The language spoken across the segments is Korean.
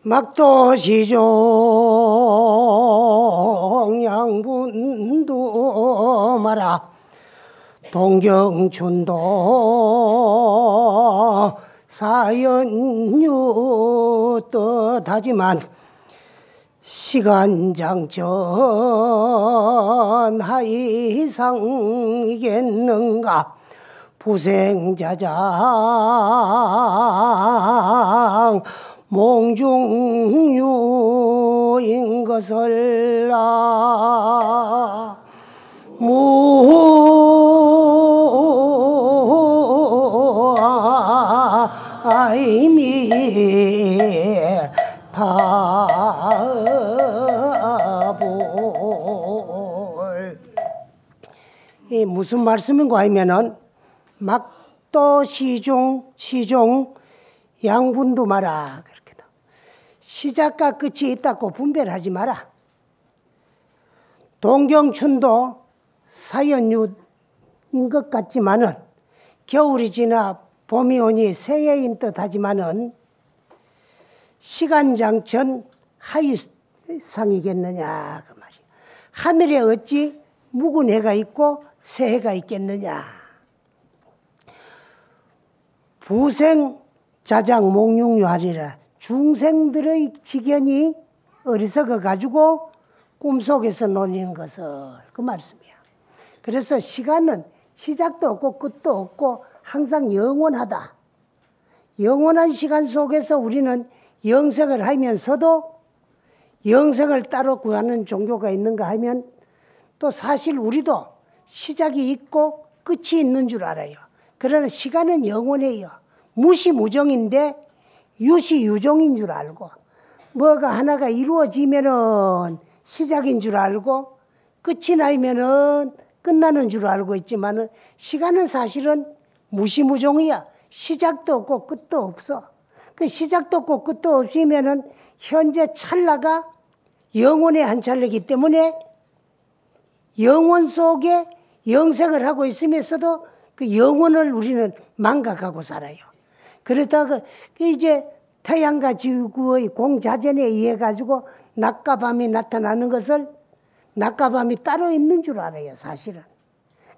막도시종 양분도 마라 동경춘도 사연유 뜻하지만 시간장전 하이상이겠는가 부생자장 몽중유인 것을 아이미 다볼 이 무슨 말씀인가 하면은 막도시종 양분도 마라 그렇게 시작과 끝이 있다고 분별하지 마라. 동경춘도 사연유인 것 같지만은 겨울이 지나 봄이 오니 새해인 듯하지만은 시간장천 하이상이겠느냐 그 말이야. 하늘에 어찌 묵은 해가 있고 새해가 있겠느냐. 부생자장 몽중유하리라. 중생들의 지견이 어리석어 가지고 꿈속에서 노는 것을 그 말씀이야. 그래서 시간은 시작도 없고 끝도 없고 항상 영원하다. 영원한 시간 속에서 우리는 영생을 하면서도 영생을 따로 구하는 종교가 있는가 하면 또 사실 우리도 시작이 있고 끝이 있는 줄 알아요. 그러나 시간은 영원해요. 무시무정인데 유시유종인 줄 알고 뭐가 하나가 이루어지면은 시작인 줄 알고 끝이 나면은 끝나는 줄 알고 있지만은 시간은 사실은 무시무종이야. 시작도 없고 끝도 없어. 그 시작도 없고 끝도 없으면은 현재 찰나가 영혼의 한 찰나이기 때문에 영혼 속에 영생을 하고 있으면서도 그 영혼을 우리는 망각하고 살아요. 그러다가 이제 태양과 지구의 공자전에 의해 가지고 낮과 밤이 나타나는 것을 낮과 밤이 따로 있는 줄 알아요, 사실은.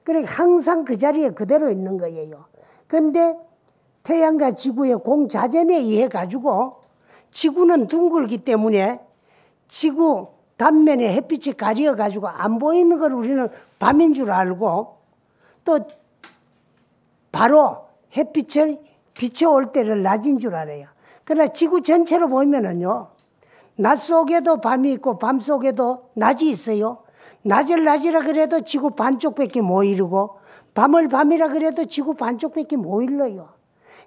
그러니까 항상 그 자리에 그대로 있는 거예요. 그런데 태양과 지구의 공자전에 의해 가지고 지구는 둥글기 때문에 지구 단면에 햇빛이 가려 가지고 안 보이는 걸 우리는 밤인 줄 알고 또 바로 햇빛이 비춰올 때를 낮인 줄 알아요. 그러나 지구 전체로 보면은요, 낮 속에도 밤이 있고 밤 속에도 낮이 있어요. 낮을 낮이라 그래도 지구 반쪽밖에 못 이루고 밤을 밤이라 그래도 지구 반쪽밖에 못 일러요.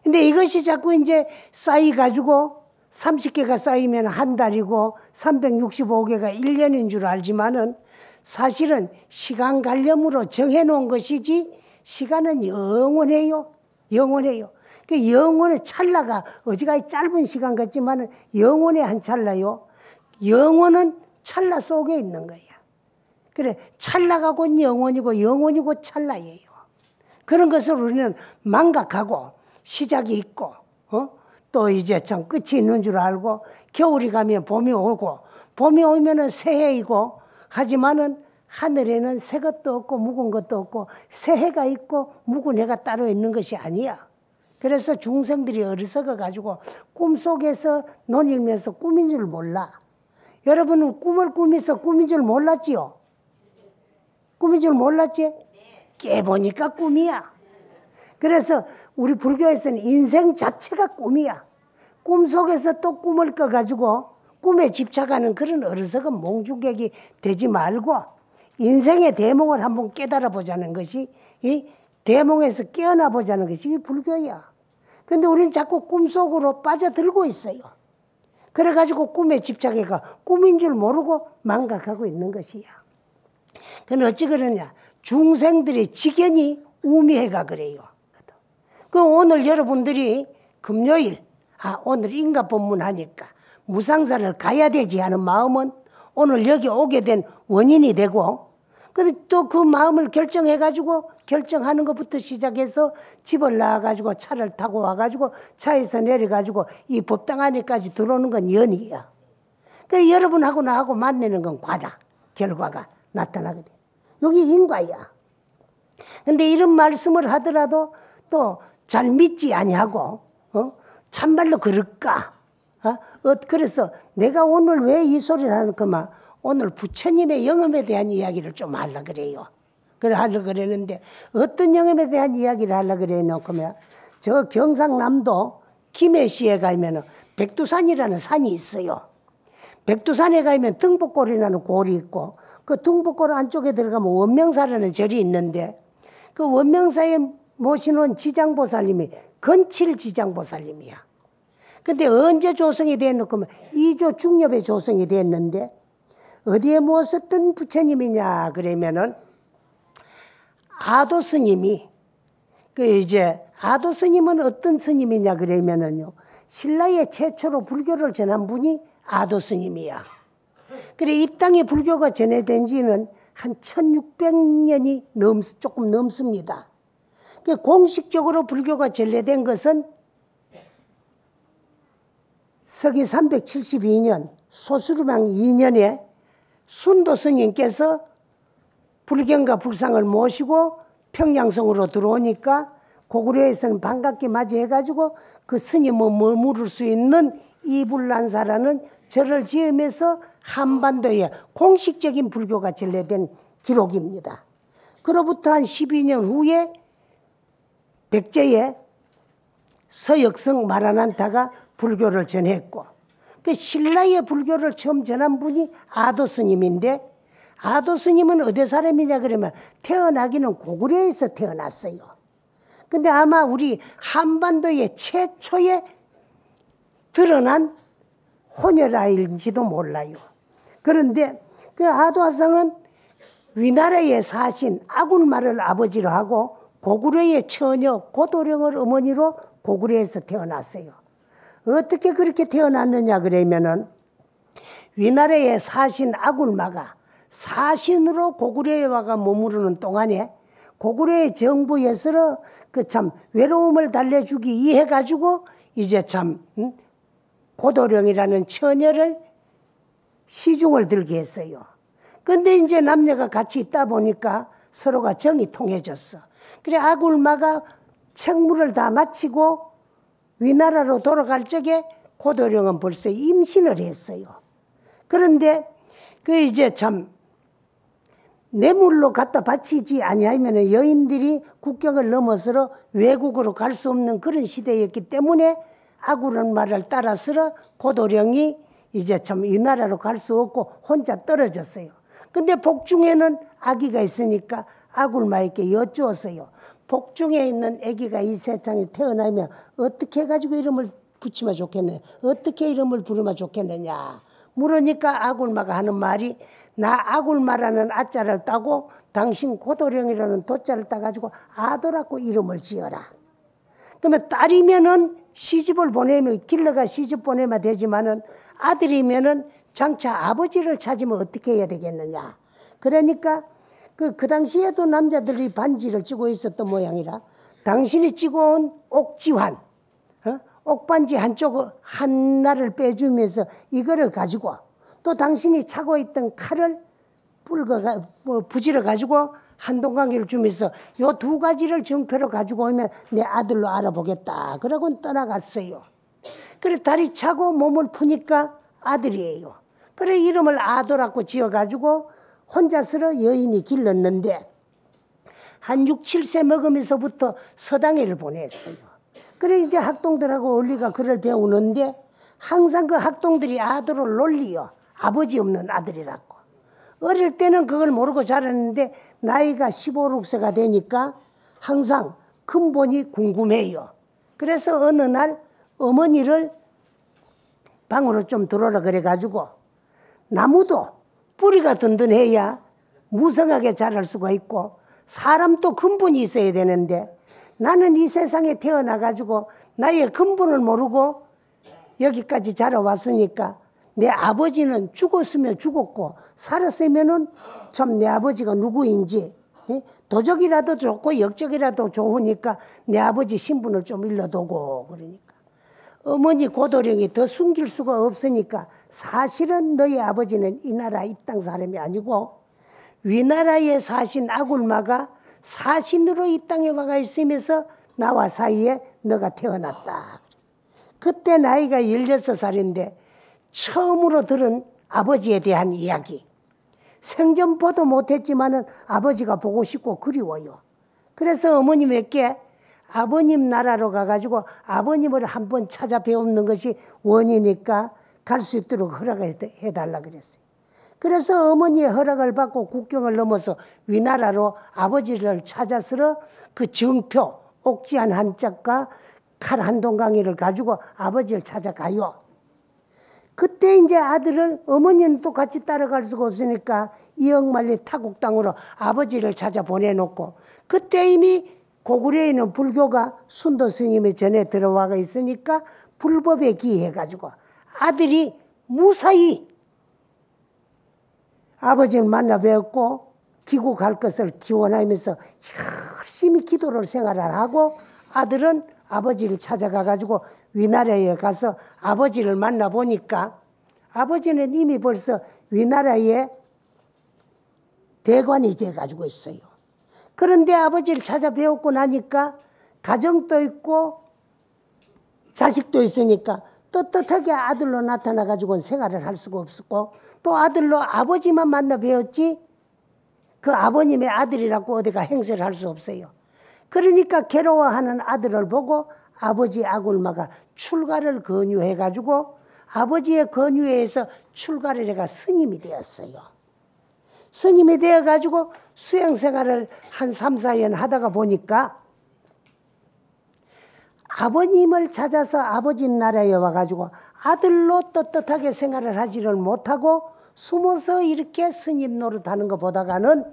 근데 이것이 자꾸 이제 쌓여가지고 30개가 쌓이면 한 달이고 365개가 1년인 줄 알지만은 사실은 시간관념으로 정해놓은 것이지 시간은 영원해요. 영원해요. 그 영혼의 찰나가 어지간히 짧은 시간 같지만은 영혼의 한 찰나요. 영혼은 찰나 속에 있는 거야. 그래 찰나가 곧 영혼이고 영혼이고 찰나예요. 그런 것을 우리는 망각하고 시작이 있고 또 이제 참 끝이 있는 줄 알고 겨울이 가면 봄이 오고 봄이 오면은 새해이고 하지만은 하늘에는 새 것도 없고 묵은 것도 없고 새해가 있고 묵은 해가 따로 있는 것이 아니야. 그래서 중생들이 어리석어 가지고 꿈속에서 논일면서 꿈인 줄 몰라. 여러분은 꿈을 꾸면서 꿈인 줄 몰랐지요? 꿈인 줄 몰랐지? 깨보니까 꿈이야. 그래서 우리 불교에서는 인생 자체가 꿈이야. 꿈속에서 또 꿈을 꿔가지고 꿈에 집착하는 그런 어리석은 몽중객이 되지 말고 인생의 대몽을 한번 깨달아 보자는 것이 이 대몽에서 깨어나 보자는 것이 불교야. 근데 우리는 자꾸 꿈속으로 빠져들고 있어요. 그래가지고 꿈에 집착해가 꿈인 줄 모르고 망각하고 있는 것이야. 그건 어찌 그러냐. 중생들의 지견이 우미해가 그래요. 그럼 오늘 여러분들이 금요일, 오늘 인가법문 하니까 무상사를 가야 되지 하는 마음은 오늘 여기 오게 된 원인이 되고 근데 또 그 마음을 결정해가지고 결정하는 것부터 시작해서 집을 나와가지고 차를 타고 와가지고 차에서 내려가지고 이 법당 안에까지 들어오는 건 연이야. 그러니까 여러분하고 나하고 만나는 건 과다. 결과가 나타나거든. 여기 인과야. 근데 이런 말씀을 하더라도 또 잘 믿지 아니하고 참말로 그럴까? 그래서 내가 오늘 왜 이 소리를 하는 거만 오늘 부처님의 영험에 대한 이야기를 좀 하려고 그래요. 그래 하려고 그랬는데 어떤 영험에 대한 이야기를 하려고 그래요? 그러면 저 경상남도 김해시에 가면 백두산이라는 산이 있어요. 백두산에 가면 등복골이라는 골이 있고 그 등복골 안쪽에 들어가면 원명사라는 절이 있는데 그 원명사에 모시는 지장보살님이 건칠 지장보살님이야. 근데 언제 조성이 됐노? 그러면 2조 중엽에 조성이 됐는데 어디에 모셨던 부처님이냐 그러면은 아도 스님이 아도 스님은 어떤 스님이냐 그러면은요 신라에 최초로 불교를 전한 분이 아도 스님이야. 그래 이 땅에 불교가 전해된 지는 한 1600년이 조금 넘습니다. 공식적으로 불교가 전래된 것은 서기 372년 소수르방 2년에 순도 스님께서 불경과 불상을 모시고 평양성으로 들어오니까 고구려에서는 반갑게 맞이해가지고 그 스님을 머무를 수 있는 이불란사라는 절을 지으면서 한반도에 공식적인 불교가 전래된 기록입니다. 그로부터 한 12년 후에 백제에 서역성 마라난타가 불교를 전했고 그 신라의 불교를 처음 전한 분이 아도 스님인데 아도 스님은 어디 사람이냐 그러면 태어나기는 고구려에서 태어났어요. 근데 아마 우리 한반도의 최초의 드러난 혼혈아일지도 몰라요. 그런데 그 아도화상은 위나라에 사신 아굴마를 아버지로 하고 고구려의 처녀 고도령을 어머니로 고구려에서 태어났어요. 어떻게 그렇게 태어났느냐 그러면은 위나라에 사신 아굴마가 사신으로 고구려에 와가 머무르는 동안에 고구려의 정부에서 그 참 외로움을 달래주기 위해 가지고 이제 참 고도령이라는 처녀를 시중을 들게 했어요. 근데 이제 남녀가 같이 있다 보니까 서로가 정이 통해졌어. 그래 아굴마가 책무를 다 마치고 위나라로 돌아갈 적에 고도령은 벌써 임신을 했어요. 그런데 그 이제 참 뇌물로 갖다 바치지 아니하면 여인들이 국경을 넘어서 외국으로 갈 수 없는 그런 시대였기 때문에 아굴마를 따라서 고도령이 이제 참 이 나라로 갈 수 없고 혼자 떨어졌어요. 근데 복중에는 아기가 있으니까 아굴마에게 여쭈었어요. 복중에 있는 아기가 이 세상에 태어나면 어떻게 해가지고 이름을 붙이면 좋겠네. 어떻게 이름을 부르면 좋겠느냐. 물으니까 아굴마가 하는 말이 나 아굴마라는 아자를 따고 당신 고도령이라는 도자를 따가지고 아도라고 이름을 지어라. 그러면 딸이면은 시집을 보내면 길러가 시집 보내면 되지만은 아들이면은 장차 아버지를 찾으면 어떻게 해야 되겠느냐. 그러니까 그 당시에도 남자들이 반지를 찌고 있었던 모양이라 당신이 찌고 온 옥지환, 옥반지 한쪽 하나를 빼주면서 이거를 가지고 또 당신이 차고 있던 칼을 부지러 가지고 한동강이를 주면서 요 두 가지를 정표로 가지고 오면 내 아들로 알아보겠다. 그러고는 떠나갔어요. 그래 다리 차고 몸을 푸니까 아들이에요. 그래 이름을 아도라고 지어가지고 혼자서 여인이 길렀는데 한 6, 7세 먹으면서부터 서당회를 보냈어요. 그래 이제 학동들하고 어울리가 글을 배우는데 항상 그 학동들이 아도를 놀리요. 아버지 없는 아들이라고. 어릴 때는 그걸 모르고 자랐는데 나이가 15, 16세가 되니까 항상 근본이 궁금해요. 그래서 어느 날 어머니를 방으로 좀 들어오라 그래가지고 나무도 뿌리가 든든해야 무성하게 자랄 수가 있고 사람도 근본이 있어야 되는데 나는 이 세상에 태어나가지고 나의 근본을 모르고 여기까지 자라왔으니까 내 아버지는 죽었으면 죽었고 살았으면은 참 내 아버지가 누구인지 도적이라도 좋고 역적이라도 좋으니까 내 아버지 신분을 좀 일러두고 그러니까 어머니 고도령이 더 숨길 수가 없으니까 사실은 너희 아버지는 이 나라 이 땅 사람이 아니고 위나라에 사신 아굴마가 사신으로 이 땅에 와가 있으면서 나와 사이에 너가 태어났다. 그때 나이가 16살인데 처음으로 들은 아버지에 대한 이야기. 생전보도 못했지만은 아버지가 보고 싶고 그리워요. 그래서 어머님에게 아버님 나라로 가가지고 아버님을 한번 찾아 배우는 것이 원이니까 갈 수 있도록 허락해달라 그랬어요. 그래서 어머니의 허락을 받고 국경을 넘어서 위나라로 아버지를 찾아서 그 정표, 옥지한 한 짝과 칼 한 동강이를 가지고 아버지를 찾아가요. 그때 이제 아들을 어머니는 또 같이 따라갈 수가 없으니까 이억만리 타국 땅으로 아버지를 찾아 보내놓고 그때 이미 고구려에 있는 불교가 순도 스님의 전에 들어와 있으니까 불법에 기해가지고 아들이 무사히 아버지를 만나 뵈었고 귀국할 것을 기원하면서 열심히 기도를 생활을 하고 아들은 아버지를 찾아가가지고 위나라에 가서 아버지를 만나보니까 아버지는 이미 벌써 위나라에 대관이 돼가지고 있어요. 그런데 아버지를 찾아 배웠고 나니까 가정도 있고 자식도 있으니까 떳떳하게 아들로 나타나가지고는 생활을 할 수가 없었고 또 아들로 아버지만 만나 배웠지 그 아버님의 아들이라고 어디가 행세를 할 수 없어요. 그러니까 괴로워하는 아들을 보고 아버지 아굴마가 출가를 권유해가지고 아버지의 권유에서 출가를 해가 스님이 되었어요. 스님이 되어가지고 수행생활을 한 3, 4년 하다가 보니까 아버님을 찾아서 아버지 나라에 와가지고 아들로 떳떳하게 생활을 하지를 못하고 숨어서 이렇게 스님 노릇하는 것보다가는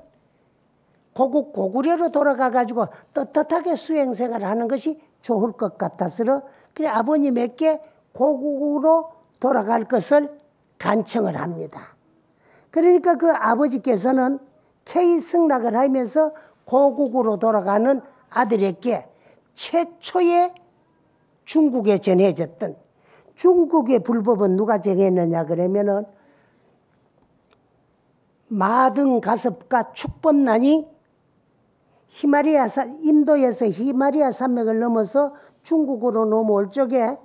고국 고구려로 돌아가가지고 떳떳하게 수행생활을 하는 것이 좋을 것 같아서 그래 아버님에게 고국으로 돌아갈 것을 간청을 합니다. 그러니까 그 아버지께서는 K승락을 하면서 고국으로 돌아가는 아들에게 최초의 중국에 전해졌던 중국의 불법은 누가 정했느냐 그러면은 마등 가섭과 축법난이 인도에서 히마리아 산맥을 넘어서 중국으로 넘어올 적에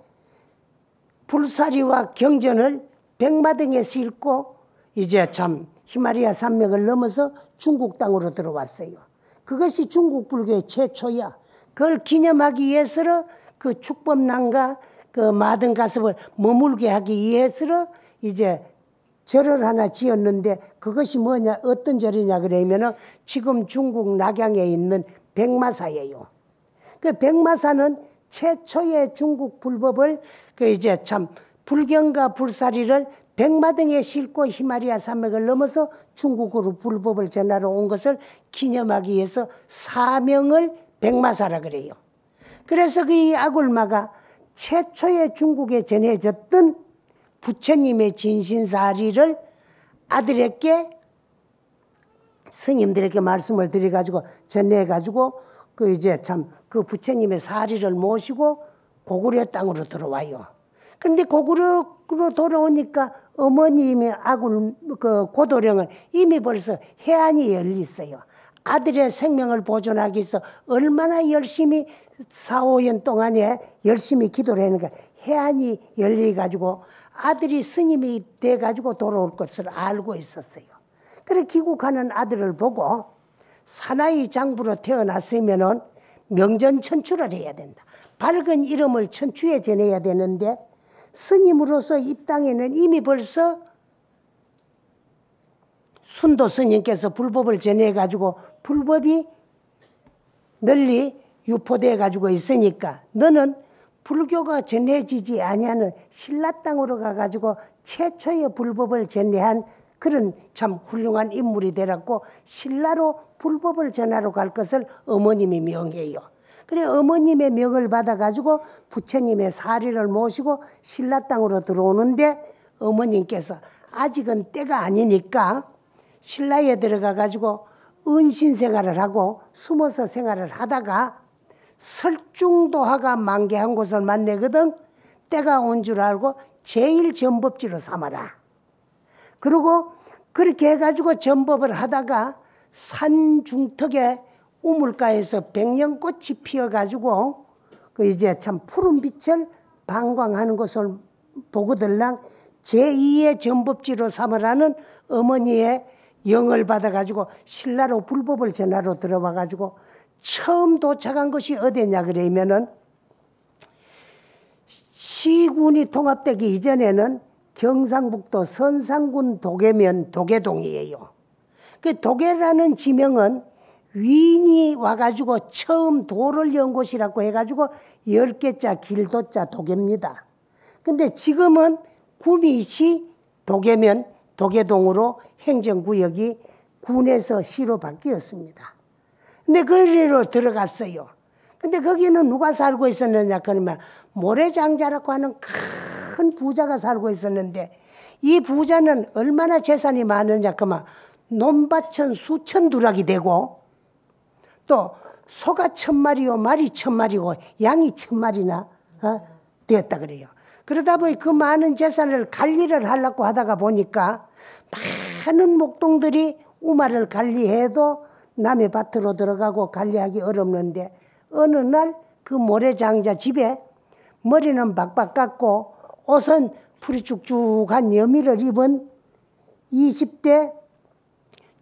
불사리와 경전을 백마등에 싣고 이제 참 히마리아 산맥을 넘어서 중국 땅으로 들어왔어요. 그것이 중국 불교의 최초야. 그걸 기념하기 위해서 그 축법난과 그 마등 가섭을 머물게 하기 위해서 이제 절을 하나 지었는데 그것이 뭐냐 어떤 절이냐 그러면은 지금 중국 낙양에 있는 백마사예요. 그 백마사는 최초의 중국 불법을 그 이제 참 불경과 불사리를 백마등에 싣고 히마리아 산맥을 넘어서 중국으로 불법을 전하러 온 것을 기념하기 위해서 사명을 백마사라 그래요. 그래서 그 아굴마가 최초의 중국에 전해졌던 부처님의 진신사리를 아들에게 스님들에게 말씀을 드려가지고 전해가지고 그 이제 참 그 부처님의 사리를 모시고 고구려 땅으로 들어와요. 근데 고구려로 돌아오니까 어머님의 그 고도령은 이미 벌써 해안이 열려 있어요. 아들의 생명을 보존하기 위해서 얼마나 열심히 4, 5년 동안에 열심히 기도를 했는가 해안이 열려가지고 아들이 스님이 돼가지고 돌아올 것을 알고 있었어요. 그래 귀국하는 아들을 보고 사나이 장부로 태어났으면은 명전천추를 해야 된다. 밝은 이름을 천추에 전해야 되는데 스님으로서 이 땅에는 이미 벌써 순도 스님께서 불법을 전해가지고 불법이 널리 유포되어 가지고 있으니까 너는 불교가 전해지지 아니하는 신라 땅으로 가가지고 최초의 불법을 전해한 그런 참 훌륭한 인물이 되라고 신라로 불법을 전하러 갈 것을 어머님이 명해요. 그래 어머님의 명을 받아가지고 부처님의 사리를 모시고 신라 땅으로 들어오는데 어머님께서 아직은 때가 아니니까 신라에 들어가 가지고 은신 생활을 하고 숨어서 생활을 하다가 설중도화가 만개한 곳을 만나거든. 때가 온 줄 알고 제일 전법지로 삼아라. 그리고 그렇게 해가지고 전법을 하다가 산 중턱에 우물가에서 백년꽃이 피어가지고 그 이제 참 푸른 빛을 방광하는 것을 보고들랑 제2의 전법지로 삼으라는 어머니의 영을 받아가지고 신라로 불법을 전하러 들어와가지고 처음 도착한 것이 어디냐 그러면은 시군이 통합되기 이전에는 경상북도 선산군 도계면 도계동이에요. 그 도계라는 지명은 위인이 와가지고 처음 도를 연 곳이라고 해가지고 10개자 길도자 도계입니다. 근데 지금은 구미시 도계면 도계동으로 행정구역이 군에서 시로 바뀌었습니다. 근데 거기로 들어갔어요. 근데 거기는 누가 살고 있었느냐 그러면 모래장자라고 하는 큰 부자가 살고 있었는데 이 부자는 얼마나 재산이 많으냐 그러면 논밭천 수천 두락이 되고 또 소가 1000마리요 말이 1000마리고 양이 1000마리나 되었다 그래요. 그러다 보니 그 많은 재산을 관리를 하려고 하다가 보니까 많은 목동들이 우마를 관리해도 남의 밭으로 들어가고 관리하기 어렵는데 어느 날 그 모래장자 집에 머리는 박박 깎고 옷은 풀이 쭉쭉한 여미를 입은 20대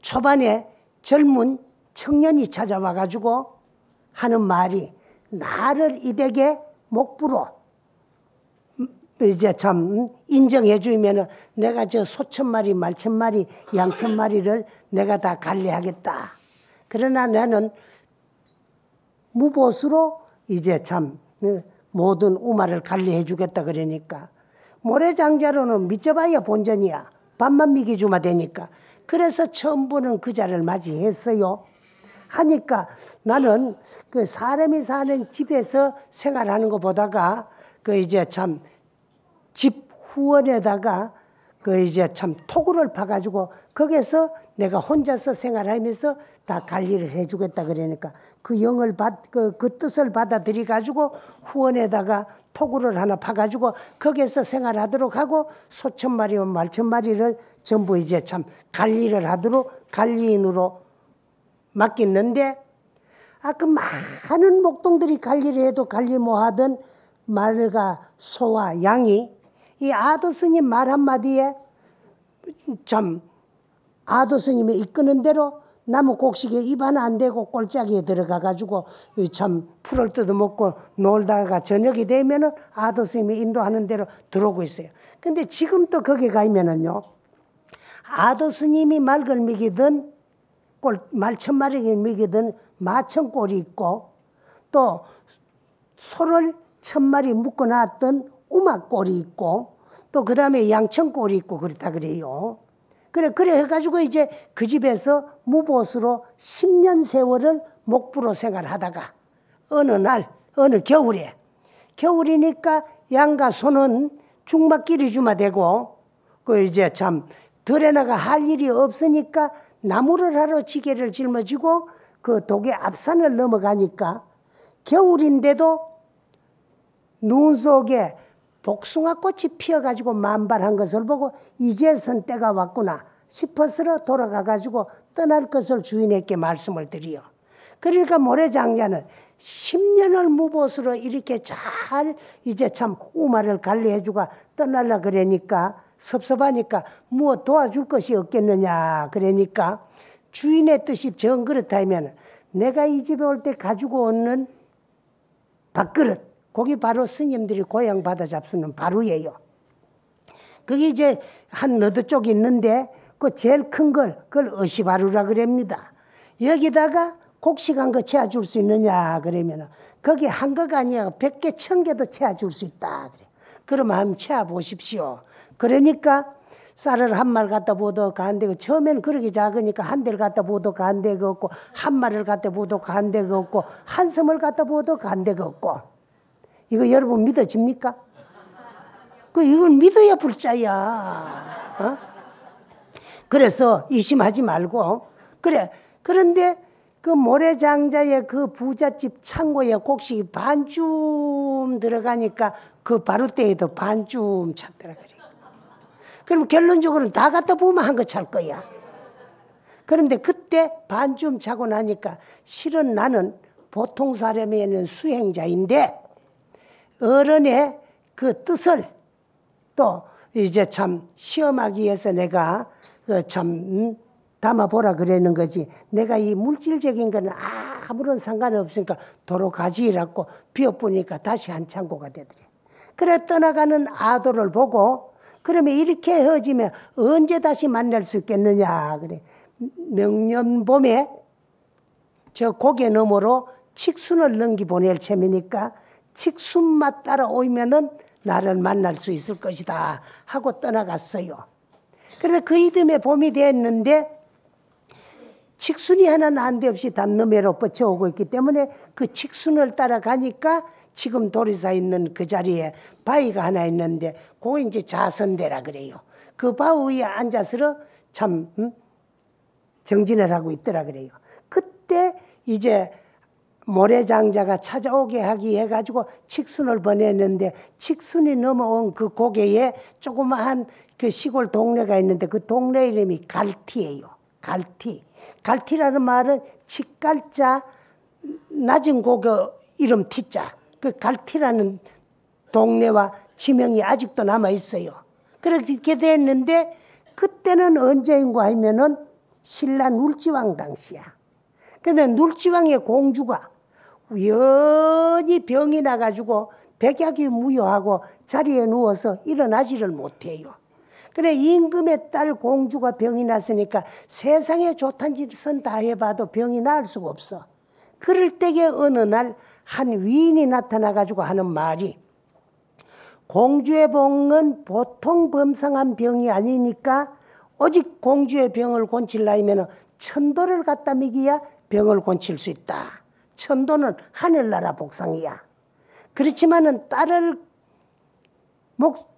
초반의 젊은 청년이 찾아와가지고 하는 말이 나를 이댁의 목부로 이제 참 인정해 주면은 내가 저 소 1000마리, 말 1000마리, 양 1000마리를 내가 다 관리하겠다. 그러나 나는 무보수로 이제 참 모든 우마를 관리해 주겠다 그러니까 모래장자로는 믿져봐야 본전이야. 밥만 미기주마 되니까. 그래서 처음 보는 그자를 맞이했어요. 하니까 나는 그 사람이 사는 집에서 생활하는 것보다가 그 이제 참 집 후원에다가 그 이제 참 토구를 파가지고 거기서 내가 혼자서 생활하면서 다 관리를 해주겠다 그러니까 그 영을 그 뜻을 받아들이 가지고 후원에다가 토구를 하나 파가지고 거기서 생활하도록 하고 소 1000마리와 말 1000마리를 전부 이제 참 관리를 하도록 관리인으로 맡겼는데 그 많은 목동들이 관리를 해도 관리 못하던 말과 소와 양이 이 아도 스님 말 한마디에 참 아도 스님이 이끄는 대로 나무 곡식에 입 하나 안 대고 꼴짝이에 들어가 가지고 참 풀을 뜯어먹고 놀다가 저녁이 되면은 아도 스님이 인도하는 대로 들어오고 있어요. 근데 지금도 거기 가면은요 아도 스님이 말걸 미기든 말 1000마리를 미기든 마천 꼴이 있고 또 소를 1000마리 묶어놨던 우마 꼴이 있고 또 그 다음에 양천 꼴이 있고 그렇다 그래요. 그래 해가지고 이제 그 집에서 무보수로 10년 세월을 목부로 생활하다가 어느 겨울이니까 양과 소는 죽막길이 주마 되고 그 이제 참 들에 나가 할 일이 없으니까 나무를 하러 지게를 짊어지고 그 독의 앞산을 넘어가니까 겨울인데도 눈 속에 복숭아꽃이 피어가지고 만발한 것을 보고 이제선 때가 왔구나 싶어서 돌아가가지고 떠날 것을 주인에게 말씀을 드리요. 그러니까 모래장자는 10년을 무보수로 이렇게 잘 이제 참 우마를 관리해주고 떠날라 그러니까 섭섭하니까 뭐 도와줄 것이 없겠느냐 그러니까 주인의 뜻이 정 그렇다면 내가 이 집에 올 때 가지고 오는 밥그릇 거기 바로 스님들이 고향 받아 잡수는 바루예요. 그게 이제 한 너드 쪽 있는데 그 제일 큰 그걸 어시바루라 그럽니다. 여기다가 곡식한 거 채워줄 수 있느냐 그러면 거기 한 거가 아니야 100개 1000개도 채워줄 수 있다 그래. 그러면 한번 채워보십시오. 그러니까 쌀을 한 말 갖다 부어도 간 데고 처음에는 그렇게 작으니까 한 대를 갖다 부어도 간 데가 없고 한 마리를 갖다 부어도 간 데가 없고 한 섬을 갖다 부어도 간 데가 없고 이거 여러분 믿어집니까? 이걸 믿어야 불자야. 어? 그래서 의심하지 말고. 그런데 그 모래장자의 그 부잣집 창고에 곡식이 반쯤 들어가니까 그 바루대에도 반쯤 찼더라 그래. 그럼 결론적으로는 다 갖다 보면 한 거 찰 거야. 그런데 그때 반쯤 차고 나니까 실은 나는 보통 사람에는 수행자인데 어른의 그 뜻을 또 이제 참 시험하기 위해서 내가 참 담아보라 그러는 거지. 내가 이 물질적인 거는 아무런 상관없으니까 도로 가지라고 비워보니까 다시 한 창고가 되더래. 그래 떠나가는 아도를 보고 그러면 이렇게 헤어지면 언제 다시 만날 수 있겠느냐. 그래. 명년 봄에 저 고개 너머로 칙순을 넘기 보낼 참이니까 칙순만 따라오면은 나를 만날 수 있을 것이다 하고 떠나갔어요. 그래서 그 이듬해 봄이 됐는데 칙순이 하나 난데없이 담너매로 뻗쳐오고 있기 때문에 그 칙순을 따라가니까 지금 도리사 있는 그 자리에 바위가 하나 있는데 그거 이제 자선대라 그래요. 그 바위 위에 앉아서 참 정진을 하고 있더라 그래요. 그때 이제 모래장자가 찾아오게 하기 해가지고 칙순을 보냈는데 칙순이 넘어온 그 고개에 조그마한 그 시골 동네가 있는데 그 동네 이름이 갈티예요. 갈티. 갈티라는 말은 칙갈자 낮은 고개 이름 티자. 그 갈티라는 동네와 지명이 아직도 남아 있어요. 그렇게 됐는데 그때는 언제인가 하면은 신라 눌지왕 당시야. 근데 눌지왕의 공주가 우연히 병이 나가지고 백약이 무효하고 자리에 누워서 일어나지를 못해요. 그래 임금의 딸 공주가 병이 났으니까 세상에 좋다는 짓은 다 해봐도 병이 나을 수가 없어. 그럴 때에 어느 날 한 위인이 나타나가지고 하는 말이 공주의 병은 보통 범상한 병이 아니니까 오직 공주의 병을 고치려면 천도를 갖다 먹여야 병을 고칠 수 있다. 천도는 하늘나라 복상이야. 그렇지만은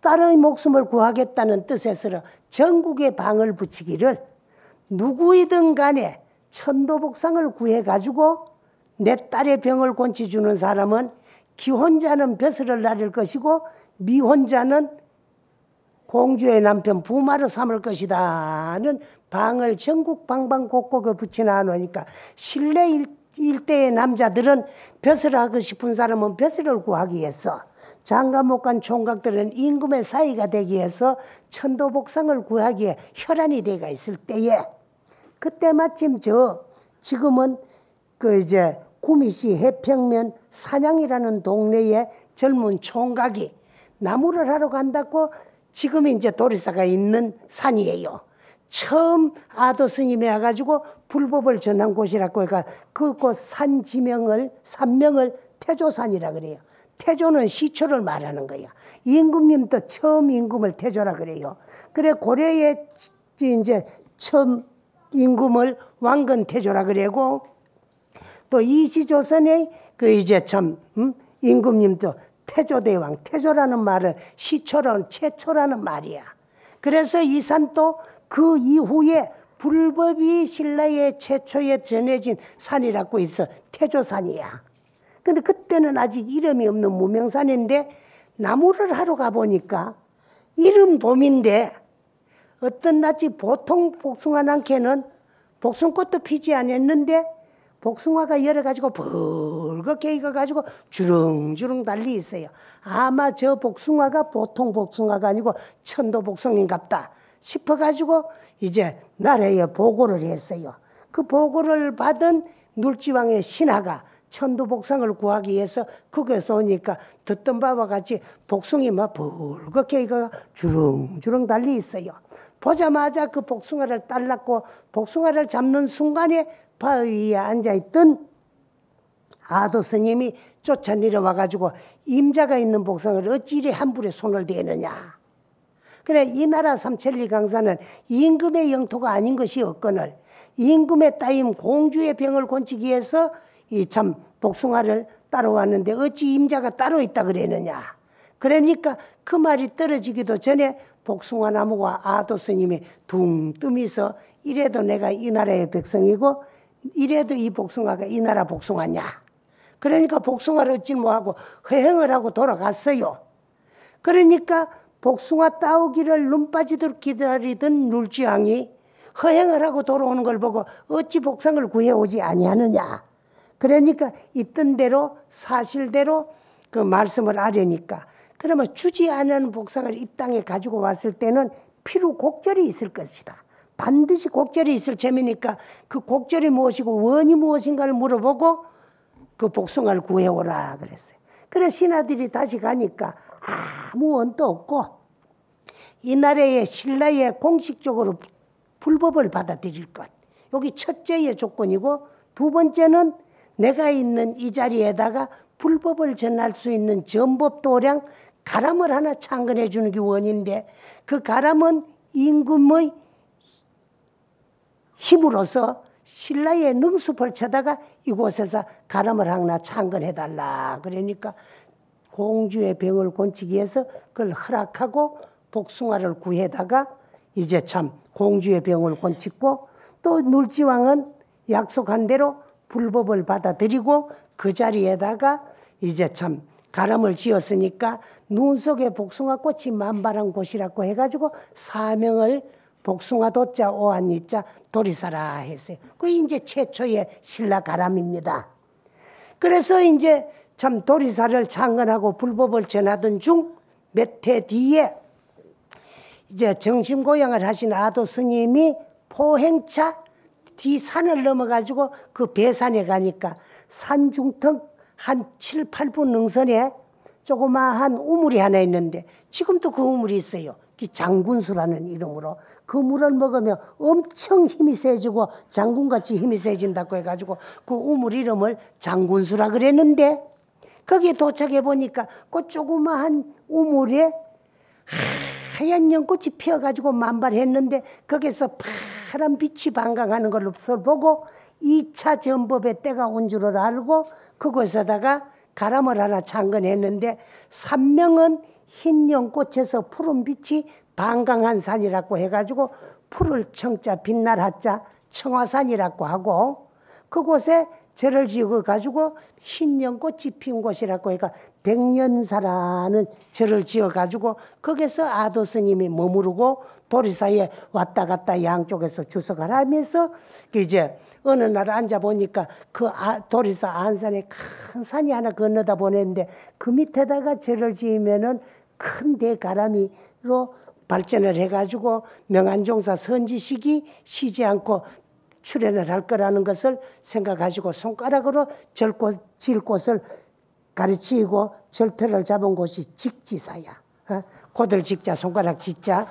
딸의 목숨을 구하겠다는 뜻에서 전국에 방을 붙이기를 누구이든 간에 천도복상을 구해가지고 내 딸의 병을 고쳐주는 사람은 기혼자는 벼슬을 나를 것이고 미혼자는 공주의 남편 부마를 삼을 것이다는 방을 전국 방방곡곡에 붙여놔 놓으니까 신라 일대의 남자들은 벼슬을 하고 싶은 사람은 벼슬을 구하기 위해서 장가 못 간 총각들은 임금의 사이가 되기 위해서 천도복상을 구하기에 혈안이 돼가 있을 때에 그때 마침 지금은 그 이제 구미시 해평면 산양이라는 동네에 젊은 총각이 나무를 하러 간다고 지금 이제 도리사가 있는 산이에요. 처음 아도 스님이 와가지고 불법을 전한 곳이라고 해가 그곳 산명을 태조산이라 그래요. 태조는 시초를 말하는 거야. 임금님도 처음 임금을 태조라 그래요. 그래 고려에 이제 처음 임금을 왕건 태조라 그래고 또 이시조선의 그 이제 참 임금님도 태조대왕, 태조라는 말은 시초라는 최초라는 말이야. 그래서 이 산도 그 이후에 불법이 신라의 최초에 전해진 산이라고 해서 태조산이야. 근데 그때는 아직 이름이 없는 무명산인데 나무를 하러 가보니까 이른 봄인데 어떤 낮이 보통 복숭아 난캐는 복숭꽃도 피지 않았는데 복숭아가 열어가지고 붉게 익어가지고 주렁주렁 달리 있어요. 아마 저 복숭아가 보통 복숭아가 아니고 천도복숭인갑다 싶어가지고 이제 나라에 보고를 했어요. 그 보고를 받은 눌지왕의 신하가 천도복숭을 구하기 위해서 거기서 오니까 듣던 바와 같이 복숭이 막 붉게 익어 주렁주렁 달리 있어요. 보자마자 그 복숭아를 딸랐고 복숭아를 잡는 순간에 바위 위에 앉아있던 아도 스님이 쫓아 내려와가지고 임자가 있는 복숭아를 어찌 이리 함부로 손을 대느냐. 그래 이 나라 삼천리 강산은 임금의 영토가 아닌 것이 없거늘 임금의 따임 공주의 병을 고치기 위해서 이 참 복숭아를 따로 왔는데 어찌 임자가 따로 있다 그랬느냐. 그러니까 그 말이 떨어지기도 전에 복숭아 나무가 아도 스님이 둥 뜨면서 이래도 내가 이 나라의 백성이고 이래도 이 복숭아가 이 나라 복숭아냐. 그러니까 복숭아를 얻지 뭐하고 회행을 하고 돌아갔어요. 그러니까 복숭아 따오기를 눈 빠지도록 기다리던 룰지왕이 허행을 하고 돌아오는 걸 보고 어찌 복상을 구해오지 아니하느냐. 그러니까 있던 대로 사실대로 그 말씀을 하려니까 그러면 주지 않은 복상을 이 땅에 가지고 왔을 때는 필요 곡절이 있을 것이다. 반드시 곡절이 있을 점이니까 그 곡절이 무엇이고 원이 무엇인가를 물어보고 그 복숭아를 구해오라 그랬어요. 그래서 신하들이 다시 가니까 아무 원도 없고 이 나라의 신라에 공식적으로 불법을 받아들일 것. 여기 첫째의 조건이고 두 번째는 내가 있는 이 자리에다가 불법을 전할 수 있는 전법도량 가람을 하나 창건해 주는 게 원인데 그 가람은 임금의 힘으로서 신라의 능수를 쳐다가 이곳에서 가람을 하나 창건해달라. 그러니까 공주의 병을 고치기 위해서 그걸 허락하고 복숭아를 구해다가 이제 참 공주의 병을 고치고 또 눌지왕은 약속한 대로 불법을 받아들이고 그 자리에다가 이제 참 가람을 지었으니까 눈 속에 복숭아 꽃이 만발한 곳이라고 해가지고 사명을 복숭아 도자 오한이자 도리사라 했어요. 그게 이제 최초의 신라 가람입니다. 그래서 이제 참 도리사를 창건하고 불법을 전하던 중 몇 해 뒤에 이제 정심고양을 하신 아도 스님이 포행차 뒤 산을 넘어가지고 그 배산에 가니까 산중턱 한 7, 8분 능선에 조그마한 우물이 하나 있는데 지금도 그 우물이 있어요. 장군수라는 이름으로 그 물을 먹으면 엄청 힘이 세지고 장군같이 힘이 세진다고 해가지고 그 우물 이름을 장군수라 그랬는데 거기에 도착해 보니까 그 조그마한 우물에 하얀 연꽃이 피어가지고 만발했는데 거기서 파란 빛이 반강하는 걸 보고 2차 전법의 때가 온 줄을 알고 그곳에다가 가람을 하나 창건했는데 산명은 흰 연꽃에서 푸른 빛이 반강한 산이라고 해가지고 푸를 청자 빛날 하자 청화산이라고 하고 그곳에 절을 지어가지고 흰 연꽃이 피운 곳이라고 해가 백년사라는 절을 지어가지고 거기서 아도 스님이 머무르고 도리사에 왔다 갔다 양쪽에서 주석을 하면서 이제 어느 날 앉아보니까 그 도리사 안산에 큰 산이 하나 건너다 보냈는데 그 밑에다가 절을 지으면은 큰 대가람이로 발전을 해가지고 명안종사 선지식이 쉬지 않고 출연을 할 거라는 것을 생각하시고 손가락으로 질 곳을 가르치고 절터를 잡은 곳이 직지사야. 고들 직자, 손가락 직자.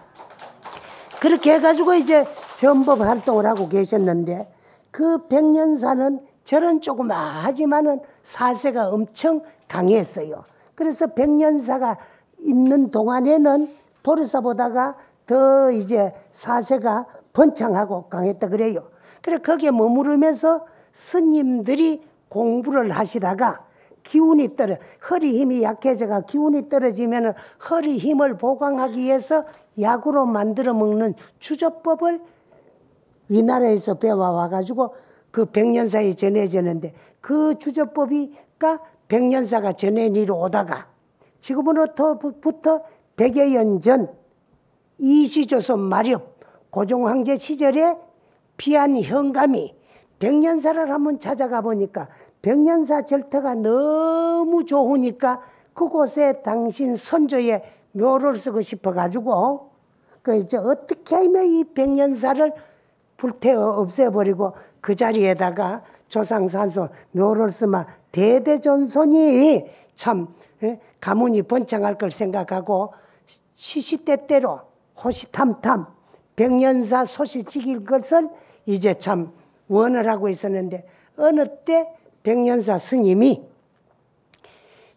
그렇게 해가지고 이제 전법 활동을 하고 계셨는데 그 백년사는 절은 조그마하지만은 사세가 엄청 강했어요. 그래서 백년사가 있는 동안에는 도리사보다가 더 이제 사세가 번창하고 강했다 그래요. 그래 거기에 머무르면서 스님들이 공부를 하시다가 기운이 허리 힘이 약해져가 기운이 떨어지면 허리 힘을 보강하기 위해서 약으로 만들어 먹는 주조법을 위나라에서 배워와가지고 그 백년사에 전해졌는데 그 주조법이가 백년사가 전해니로 오다가 지금으로부터 100여 년 전 이시조선 마렵 고종황제 시절에 피한 현감이 백년사를 한번 찾아가 보니까 백년사 절터가 너무 좋으니까 그곳에 당신 선조의 묘를 쓰고 싶어가지고 그 이제 어떻게 하면 이 백년사를 불태워 없애버리고 그 자리에다가 조상산소 묘를 쓰면 대대존손이 참 가문이 번창할 걸 생각하고 시시때때로 호시탐탐 백년사 소식지킬 것을 이제 참 원을 하고 있었는데 어느 때 백년사 스님이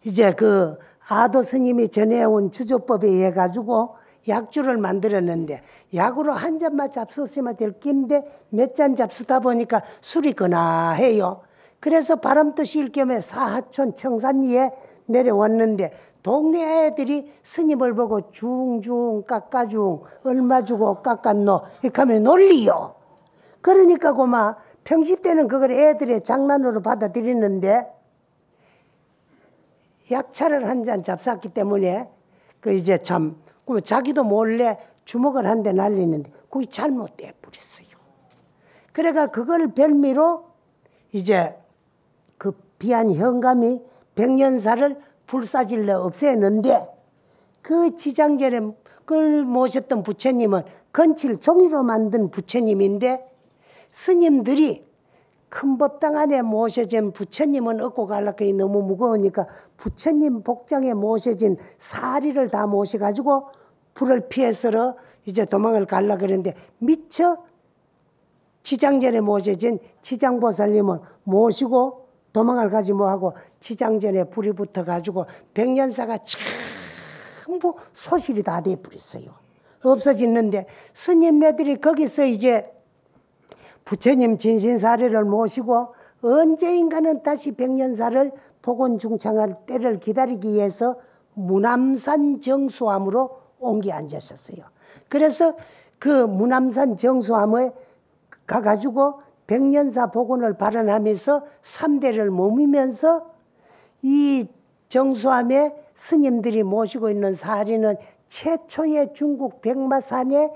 이제 그 아도 스님이 전해온 주조법에 의해 가지고 약주를 만들었는데 약으로 한 잔만 잡수시면 될 낀데 몇 잔 잡수다 보니까 술이 거나해요. 그래서 바람도 쉴 겸에 사하천 청산리에 내려왔는데 동네 애들이 스님을 보고 중중 깎아중 얼마 주고 깎았노 이렇게 하면 논리요. 그러니까 고마 평시 때는 그걸 애들의 장난으로 받아들이는데 약차를 한 잔 잡쌌기 때문에 그 이제 참 자기도 몰래 주먹을 한 대 날리는데 그게 잘못돼 버렸어요. 그래가 그걸 별미로 이제 그 비한 현감이 백년사를 불사질러 없애는데 그 지장전에 그걸 모셨던 부처님은 건칠 종이로 만든 부처님인데 스님들이 큰 법당 안에 모셔진 부처님은 얻고 가려고 너무 무거우니까 부처님 복장에 모셔진 사리를 다 모셔가지고 불을 피해서 이제 도망을 가려고 그랬는데 미처 지장전에 모셔진 지장보살님은 모시고 도망을 가지 뭐하고 지장전에 불이 붙어가지고 백년사가 전부 소실이 다 돼버렸어요. 없어졌는데 스님네들이 거기서 이제 부처님 진신사례를 모시고 언제인가는 다시 백년사를 복원중창할 때를 기다리기 위해서 무남산 정수암으로 옮겨 앉으셨어요. 그래서 그 무남산 정수암에 가가지고 백년사 복원을 발언하면서 3대를 머미면서 이 정수암에 스님들이 모시고 있는 사리는 최초의 중국 백마사에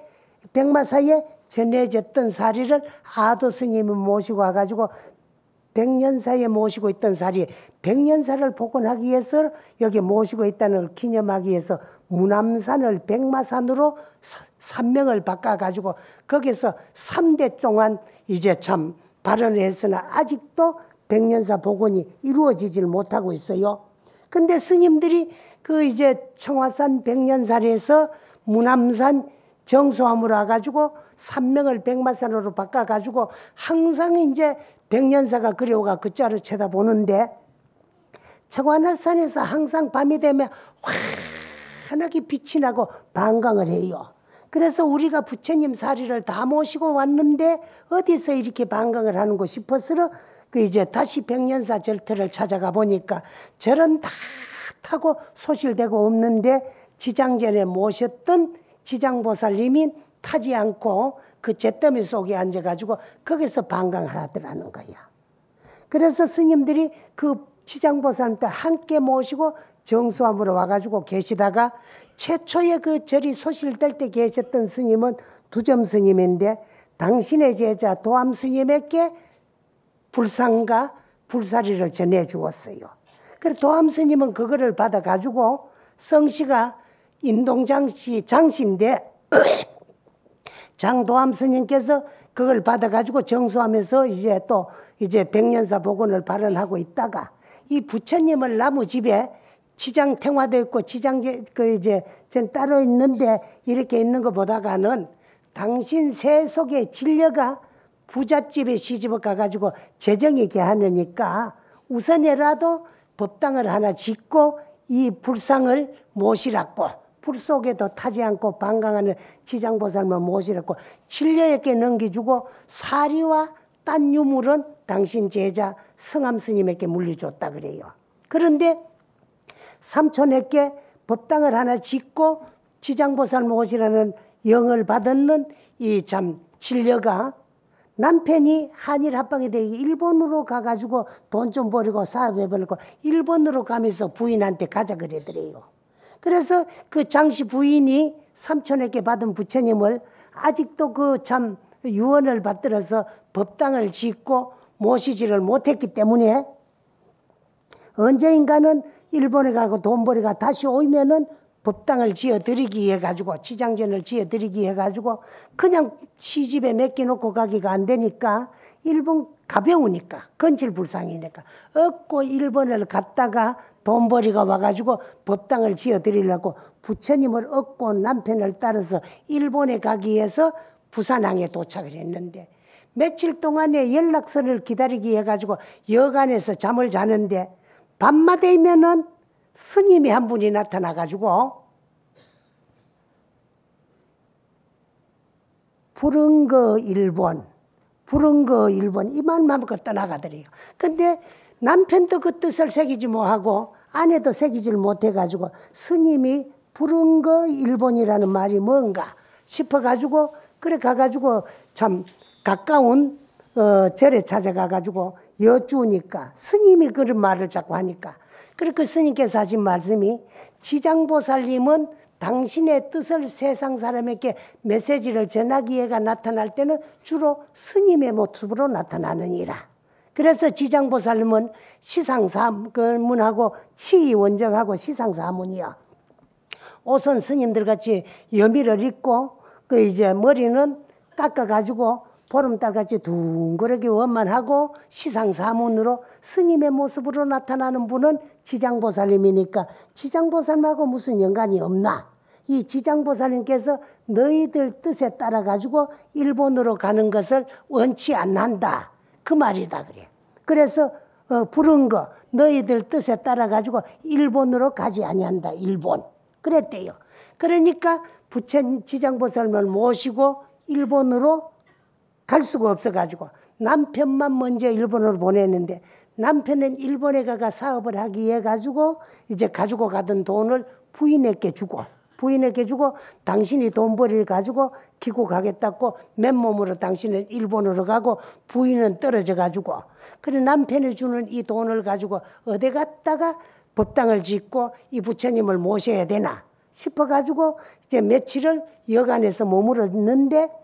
전해졌던 사리를 아도 스님이 모시고 와가지고 백년사에 모시고 있던 사리, 백년사를 복원하기 위해서 여기 모시고 있다는 걸 기념하기 위해서 무남산을 백마산으로 산명을 바꿔가지고 거기서 3대 동안 이제 참 발언을 했으나 아직도 백년사 복원이 이루어지질 못하고 있어요. 근데 스님들이 그 이제 청화산 백년사에서 무남산 정수암으로 와가지고 산명을 백마산으로 바꿔가지고 항상 이제 백년사가 그려가 그 자를 쳐다보는데 청화산에서 항상 밤이 되면 환하게 빛이 나고 반강을 해요. 그래서 우리가 부처님 사리를 다 모시고 왔는데 어디서 이렇게 반강을 하는고 싶어서 그 이제 다시 백년사 절터를 찾아가 보니까 절은 다 타고 소실되고 없는데 지장전에 모셨던 지장보살님이 타지 않고 그 잿더미 속에 앉아가지고 거기서 반강을 하더라는 거야. 그래서 스님들이 그 지장보살님도 함께 모시고 정수암으로 와가지고 계시다가 최초의 그 절이 소실될 때 계셨던 스님은 두점 스님인데 당신의 제자 도암 스님에게 불상과 불사리를 전해주었어요. 그래서 도암 스님은 그거를 받아가지고 성씨가 인동장씨 장씨인데 장도암 스님께서 그걸 받아가지고 정수하면서 이제 또 이제 백년사 복원을 발언하고 있다가 이 부처님을 나무 집에 지장 탱화되어 있고 지장 그 이제 전 따로 있는데 이렇게 있는 거 보다가는 당신 새 속에 진려가 부잣집에 시집을 가가지고 재정이 개하느니까 우선이라도 법당을 하나 짓고 이 불상을 모시라고 불 속에도 타지 않고 반강하는 지장보살만 모시라고 진려에게 넘겨주고 사리와 딴 유물은 당신 제자 성암 스님에게 물려줬다 그래요. 그런데 삼촌에게 법당을 하나 짓고 지장보살 모시라는 영을 받았는 이 참 진려가 남편이 한일 합방이 되기 일본으로 가가지고 돈 좀 버리고 사업해버리고 일본으로 가면서 부인한테 가자 그러더래요. 그래서 그 장씨 부인이 삼촌에게 받은 부처님을 아직도 그 참 유언을 받들어서 법당을 짓고 모시지를 못했기 때문에 언제인가는 일본에 가고 돈 벌이가 다시 오면은 법당을 지어드리기 위해 가지고 지장전을 지어드리기 위해 가지고 그냥 시집에 맡겨놓고 가기가 안 되니까 일본 가벼우니까 건칠불상이니까 얻고 일본을 갔다가 돈벌이가 와가지고 법당을 지어드리려고 부처님을 얻고 남편을 따라서 일본에 가기 위해서 부산항에 도착을 했는데 며칠 동안에 연락선을 기다리기 위해 가지고 여관에서 잠을 자는데 밤마 되면은 스님이 한 분이 나타나가지고 푸른 거 일본, 부른 거 일본 이만만 그 떠나가더래요. 근데 남편도 그 뜻을 새기지 못하고 아내도 새기질 못해가지고 스님이 부른 거 일본이라는 말이 뭔가 싶어가지고 그래 가가지고 참 가까운 절에 찾아가가지고 여쭈니까 스님이 그런 말을 자꾸 하니까 그래 그 스님께서 하신 말씀이 지장보살님은 당신의 뜻을 세상 사람에게 메시지를 전하기 위해가 나타날 때는 주로 스님의 모습으로 나타나느니라. 그래서 지장보살님은 시상사문하고 치원정하고 시상사문이야. 옷은 스님들 같이 여미를 입고 그 이제 머리는 깎아가지고 보름달같이 둥그렇게 원만하고 시상사문으로 스님의 모습으로 나타나는 분은 지장보살님이니까 지장보살님하고 무슨 연관이 없나? 이 지장보살님께서 너희들 뜻에 따라 가지고 일본으로 가는 것을 원치 않는다. 그 말이다 그래. 그래서 부른 거 너희들 뜻에 따라 가지고 일본으로 가지 아니한다. 일본. 그랬대요. 그러니까 부처님 지장보살님을 모시고 일본으로 갈 수가 없어가지고 남편만 먼저 일본으로 보냈는데 남편은 일본에 가가 사업을 하기 위해 가지고 이제 가지고 가던 돈을 부인에게 주고 당신이 돈벌이를 가지고 귀국하겠다고 맨몸으로 당신은 일본으로 가고 부인은 떨어져 가지고 그래 남편이 주는 이 돈을 가지고 어디 갔다가 법당을 짓고 이 부처님을 모셔야 되나 싶어가지고 이제 며칠을 여간에서 머물렀는데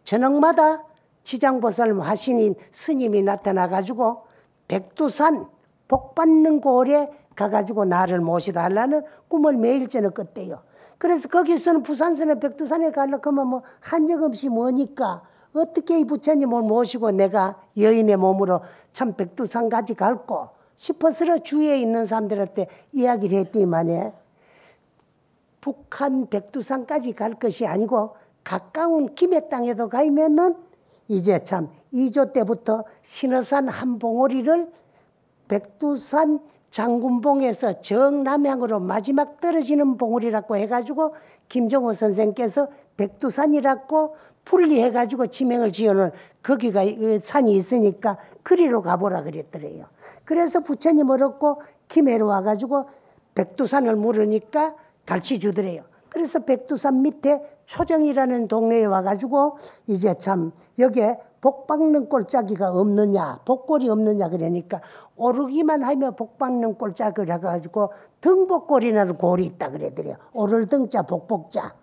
저녁마다 지장보살 화신인 스님이 나타나가지고 백두산 복받는 골에 가가지고 나를 모시달라는 꿈을 매일 저녁 꿨대요. 그래서 거기서는 부산선에 백두산에 가려고 하면 뭐 한적없이 뭐니까 어떻게 이 부처님을 모시고 내가 여인의 몸으로 참 백두산까지 갈고 싶어서 주위에 있는 사람들한테 이야기를 했더니만에 북한 백두산까지 갈 것이 아니고 가까운 김해 땅에도 가면은 이제 참 2조 때부터 신어산 한 봉우리를 백두산 장군봉에서 정남향으로 마지막 떨어지는 봉우리라고 해가지고 김정호 선생께서 백두산이라고 분리해가지고 지명을 지어놓은 거기가 산이 있으니까 그리로 가보라 그랬더래요. 그래서 부처님을 얻고 김해로 와가지고 백두산을 물으니까 가르쳐 주더래요. 그래서 백두산 밑에 초정이라는 동네에 와가지고 이제 참 여기에 복박는 꼴짜기가 없느냐 복골이 없느냐 그러니까 오르기만 하면 복박는 꼴짜기를 해가지고 등복골이라는 골이 있다 그러더래요. 오를 등자 복복자.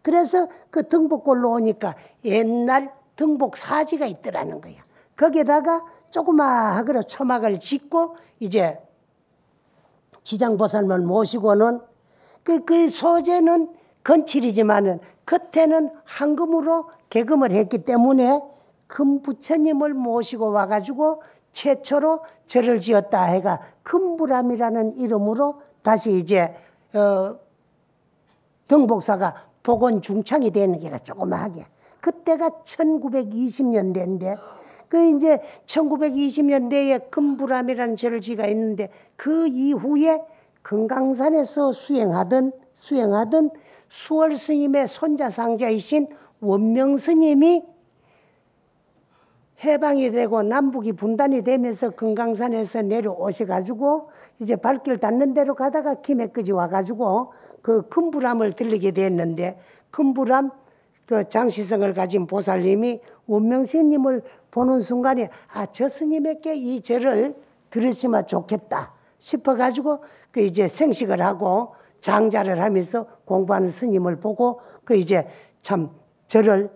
그래서 그 등복골로 오니까 옛날 등복 사지가 있더라는 거야. 거기에다가 조그마하게 초막을 짓고 이제 지장보살을 모시고는 그 소재는 건칠이지만은 겉에는 황금으로 개금을 했기 때문에 금부처님을 모시고 와가지고 최초로 절을 지었다 해가 금부람이라는 이름으로 다시 이제 등복사가 복원중창이 되는 게라 조그마하게. 그때가 1920년대인데 그 이제 1920년대에 금부람이라는 절을 지가 있는데 그 이후에 금강산에서 수행하던 수월 스님의 손자 상자이신 원명 스님이 해방이 되고 남북이 분단이 되면서 금강산에서 내려오셔가지고 이제 발길 닿는 대로 가다가 김해까지 와가지고 그 금부람을 들리게 됐는데 금부람 그 장시성을 가진 보살님이 원명 스님을 보는 순간에 저 스님에게 이 절을 들으시면 좋겠다 싶어가지고 그 이제 생식을 하고 장자를 하면서 공부하는 스님을 보고 그 이제 참 절을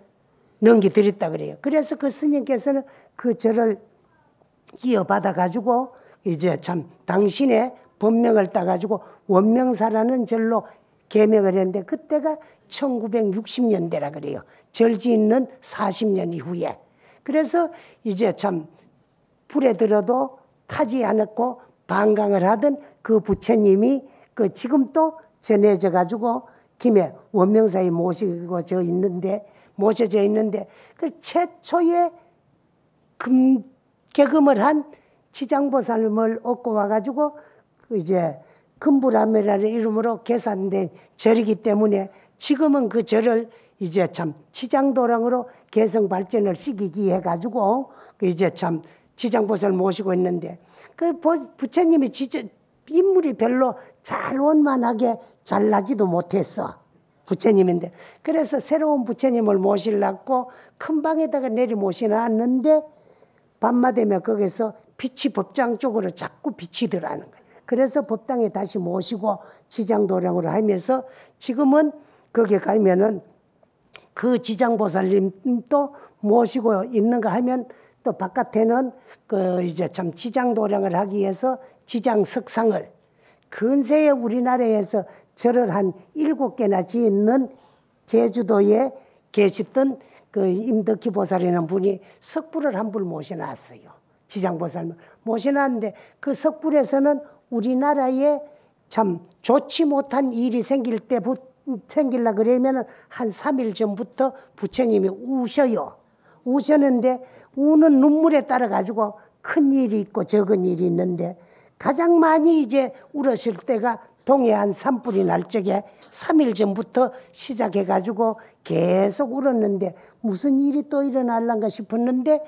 넘겨드렸다 그래요. 그래서 그 스님께서는 그 절을 이어받아 가지고 이제 참 당신의 법명을 따가지고 원명사라는 절로 개명을 했는데 그때가 1960년대라 그래요. 절 짓는 40년 이후에. 그래서 이제 참 불에 들어도 타지 않았고 방광을 하던 그 부처님이 그 지금 또 전해져 가지고 김해 원명사에 모셔져 있는데 그 최초의 개금을 한 지장보살님을 얻고 와가지고 그 이제 금부람이라는 이름으로 계산된 절이기 때문에 지금은 그 절을 이제 참 치장도량으로 개성 발전을 시키기 해가지고 이제 참 지장보살 모시고 있는데 그 부처님이 인물이 별로 잘 원만하게 잘나지도 못했어. 부처님인데. 그래서 새로운 부처님을 모시려고 큰 방에다가 내리 모시놨는데 밤마 되면 거기서 빛이 법당 쪽으로 자꾸 비치더라는 거예요. 그래서 법당에 다시 모시고 지장도량으로 하면서 지금은 거기에 가면은 그 지장보살님도 모시고 있는가 하면 또 바깥에는 그 이제 참 지장도량을 하기 위해서 지장석상을 근세에 우리나라에서 절을 한 7개나 짓는 제주도에 계셨던 그 임덕희 보살이라는 분이 석불을 한 불 모셔놨어요. 지장보살 모셔놨는데 그 석불에서는 우리나라에 참 좋지 못한 일이 생길라 그러면은 한 3일 전부터 부처님이 우셔요. 우셨는데 우는 눈물에 따라 가지고 큰 일이 있고 적은 일이 있는데 가장 많이 이제 울으실 때가 동해안 산불이 날 적에 3일 전부터 시작해 가지고 계속 울었는데 무슨 일이 또 일어날란가 싶었는데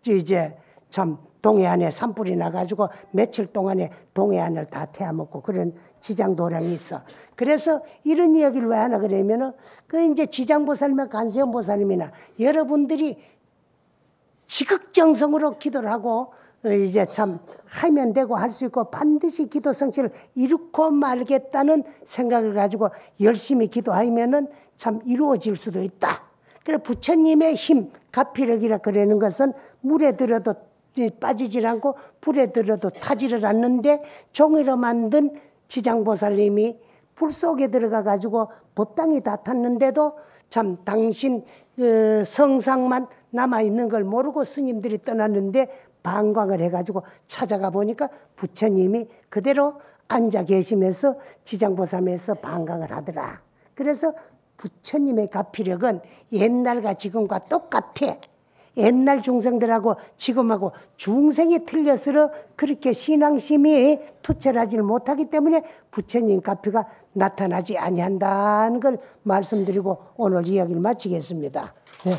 이제 참 동해안에 산불이 나가지고 며칠 동안에 동해안을 다 태워먹고 그런 지장도량이 있어. 그래서 이런 이야기를 왜 하나 그러면은 그 이제 지장보살이나 관세음보살님이나 여러분들이 지극정성으로 기도를 하고 이제 참 하면 되고 할 수 있고 반드시 기도 성취를 이루고 말겠다는 생각을 가지고 열심히 기도하면은 참 이루어질 수도 있다. 그래 부처님의 힘, 가피력이라 그러는 것은 물에 들어도 빠지질 않고 불에 들어도 타지를 않는데 종이로 만든 지장보살님이 불 속에 들어가 가지고 법당이 다 탔는데도 참 당신 성상만 남아있는 걸 모르고 스님들이 떠났는데 방광을 해가지고 찾아가 보니까 부처님이 그대로 앉아 계시면서 지장보살에서 방광을 하더라. 그래서 부처님의 가피력은 옛날과 지금과 똑같아. 옛날 중생들하고 지금하고 중생이 틀려서 그렇게 신앙심이 투철하지 못하기 때문에 부처님 가피가 나타나지 아니한다는 걸 말씀드리고 오늘 이야기를 마치겠습니다. 네.